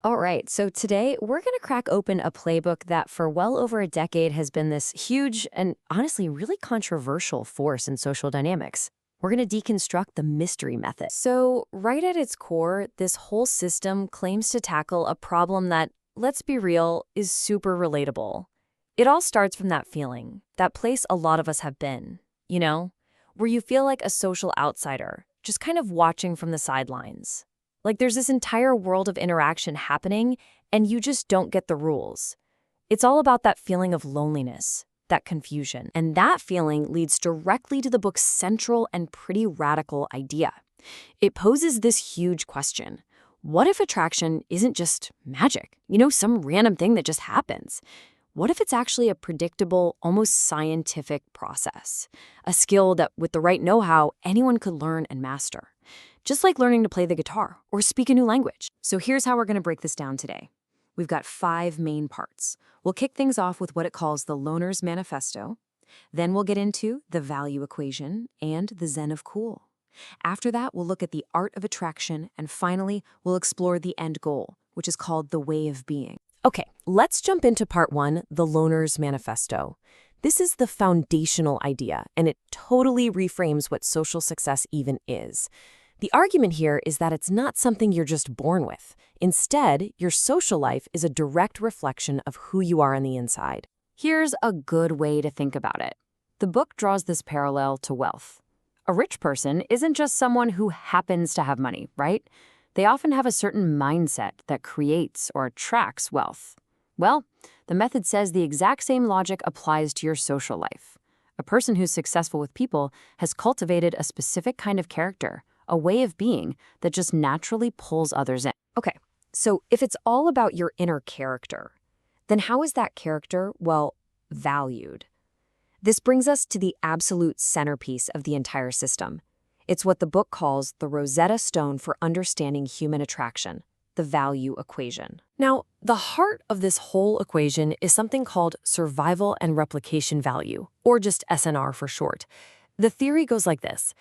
All right, so today we're going to crack open a playbook that for well over a decade has been this huge and honestly really controversial force in social dynamics. We're going to deconstruct the mystery method. So, right at its core, this whole system claims to tackle a problem that, let's be real, is super relatable. It all starts from that feeling, that place a lot of us have been, you know, where you feel like a social outsider, just kind of watching from the sidelines. Like there's this entire world of interaction happening, and you just don't get the rules. It's all about that feeling of loneliness, that confusion. And that feeling leads directly to the book's central and pretty radical idea. It poses this huge question. What if attraction isn't just magic? Some random thing that just happens. What if it's actually a predictable, almost scientific process? A skill that, with the right know-how, anyone could learn and master. Just like learning to play the guitar or speak a new language. So here's how we're going to break this down today. We've got 5 main parts. We'll kick things off with what it calls the Loner's Manifesto. Then we'll get into the value equation and the Zen of cool. After that, we'll look at the art of attraction. And finally, we'll explore the end goal, which is called the way of being. Okay, let's jump into part 1, the Loner's Manifesto. This is the foundational idea, and it totally reframes what social success even is. The argument here is that it's not something you're just born with. Instead, your social life is a direct reflection of who you are on the inside. Here's a good way to think about it. The book draws this parallel to wealth. A rich person isn't just someone who happens to have money, right? They often have a certain mindset that creates or attracts wealth. Well, the method says the exact same logic applies to your social life. A person who's successful with people has cultivated a specific kind of character, a way of being that just naturally pulls others in. Okay, so if it's all about your inner character, then how is that character, well, valued? This brings us to the absolute centerpiece of the entire system. It's what the book calls the Rosetta Stone for understanding human attraction, the value equation. Now, the heart of this whole equation is something called survival and replication value, or just SNR for short. The theory goes like this.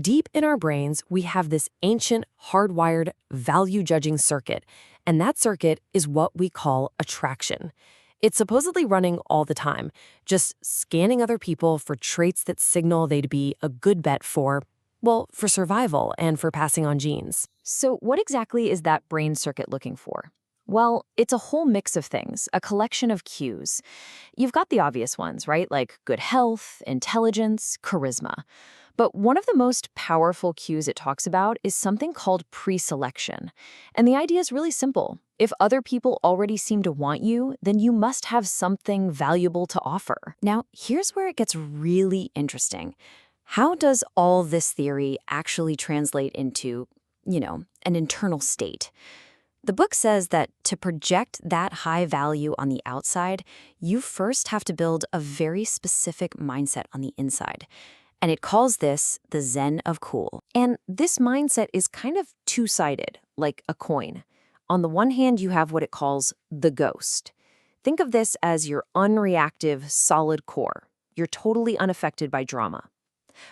Deep in our brains, we have this ancient, hardwired, value-judging circuit, and that circuit is what we call attraction. It's supposedly running all the time, just scanning other people for traits that signal they'd be a good bet for survival and for passing on genes. So what exactly is that brain circuit looking for? Well, it's a whole mix of things, a collection of cues. You've got the obvious ones, right? Like good health, intelligence, charisma. But one of the most powerful cues it talks about is something called pre-selection. And the idea is really simple. If other people already seem to want you, then you must have something valuable to offer. Now, here's where it gets really interesting. How does all this theory actually translate into, an internal state? The book says that to project that high value on the outside, you first have to build a very specific mindset on the inside. And it calls this the Zen of cool. And this mindset is kind of two-sided, like a coin. On the one hand, you have what it calls the ghost. Think of this as your unreactive, solid core. You're totally unaffected by drama.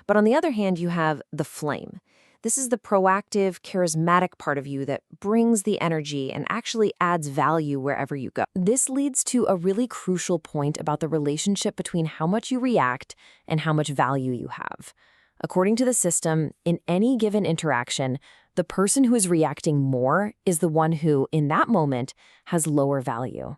But on the other hand, you have the flame. This is the proactive, charismatic part of you that brings the energy and actually adds value wherever you go. This leads to a really crucial point about the relationship between how much you react and how much value you have. According to the system, in any given interaction, the person who is reacting more is the one who, in that moment, has lower value.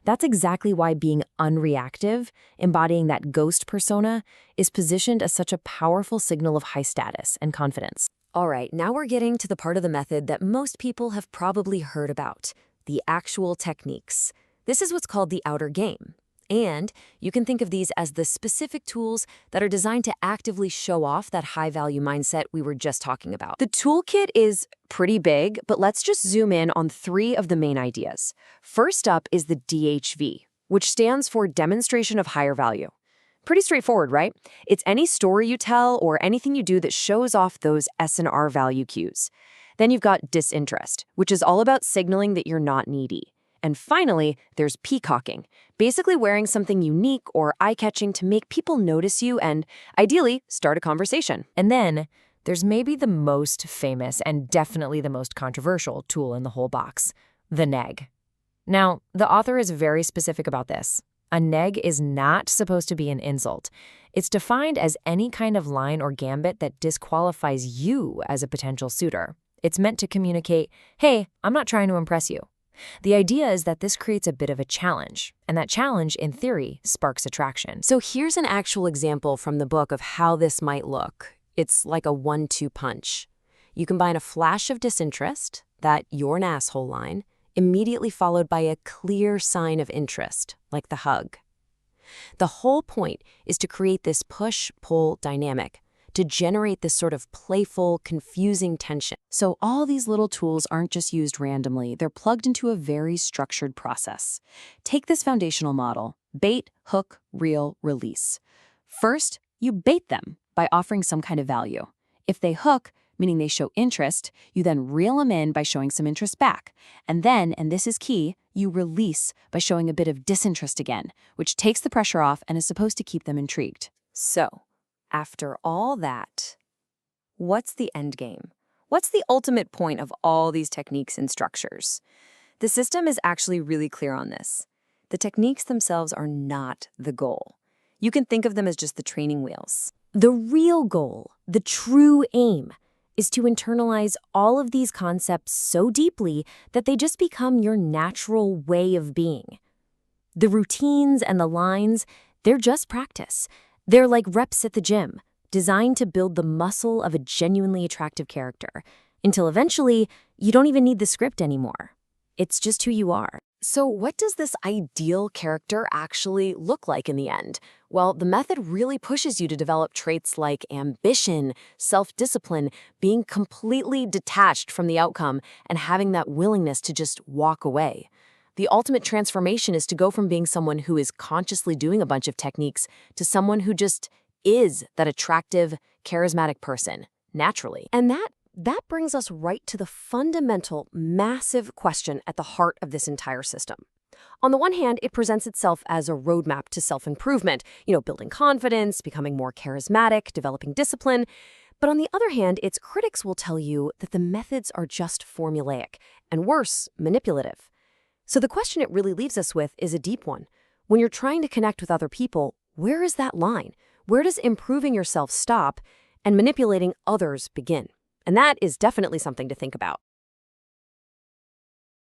That's exactly why being unreactive, embodying that ghost persona, is positioned as such a powerful signal of high status and confidence. All right, now we're getting to the part of the method that most people have probably heard about, the actual techniques. This is what's called the outer game. And you can think of these as the specific tools that are designed to actively show off that high-value mindset we were just talking about. The toolkit is pretty big, but let's just zoom in on 3 of the main ideas. First up is the DHV, which stands for Demonstration of Higher Value. Pretty straightforward, right? It's any story you tell or anything you do that shows off those S&R value cues. Then you've got disinterest, which is all about signaling that you're not needy. And finally, there's peacocking, basically wearing something unique or eye-catching to make people notice you and, ideally, start a conversation. And then there's maybe the most famous and definitely the most controversial tool in the whole box, the neg. Now, the author is very specific about this. A neg is not supposed to be an insult. It's defined as any kind of line or gambit that disqualifies you as a potential suitor. It's meant to communicate, hey, I'm not trying to impress you. The idea is that this creates a bit of a challenge, and that challenge, in theory, sparks attraction. So here's an actual example from the book of how this might look. It's like a 1-2 punch. You combine a flash of disinterest, that "you're an asshole" line, immediately followed by a clear sign of interest, like the hug. The whole point is to create this push-pull dynamic, to generate this sort of playful, confusing tension. So all these little tools aren't just used randomly, they're plugged into a very structured process. Take this foundational model: bait, hook, reel, release. First, you bait them by offering some kind of value. If they hook, meaning they show interest, you then reel them in by showing some interest back. And then, and this is key, you release by showing a bit of disinterest again, which takes the pressure off and is supposed to keep them intrigued. So, after all that, what's the end game? What's the ultimate point of all these techniques and structures? The system is actually really clear on this. The techniques themselves are not the goal. You can think of them as just the training wheels. The real goal, the true aim, is to internalize all of these concepts so deeply that they just become your natural way of being. The routines and the lines, they're just practice. They're like reps at the gym, designed to build the muscle of a genuinely attractive character, until eventually you don't even need the script anymore. It's just who you are. So what does this ideal character actually look like in the end? Well, the method really pushes you to develop traits like ambition, self-discipline, being completely detached from the outcome, and having that willingness to just walk away. The ultimate transformation is to go from being someone who is consciously doing a bunch of techniques to someone who just is that attractive, charismatic person, naturally. And that brings us right to the fundamental, massive question at the heart of this entire system. On the one hand, it presents itself as a roadmap to self-improvement, building confidence, becoming more charismatic, developing discipline. But on the other hand, its critics will tell you that the methods are just formulaic, and worse, manipulative. So the question it really leaves us with is a deep one. When you're trying to connect with other people, where is that line? Where does improving yourself stop and manipulating others begin? And that is definitely something to think about.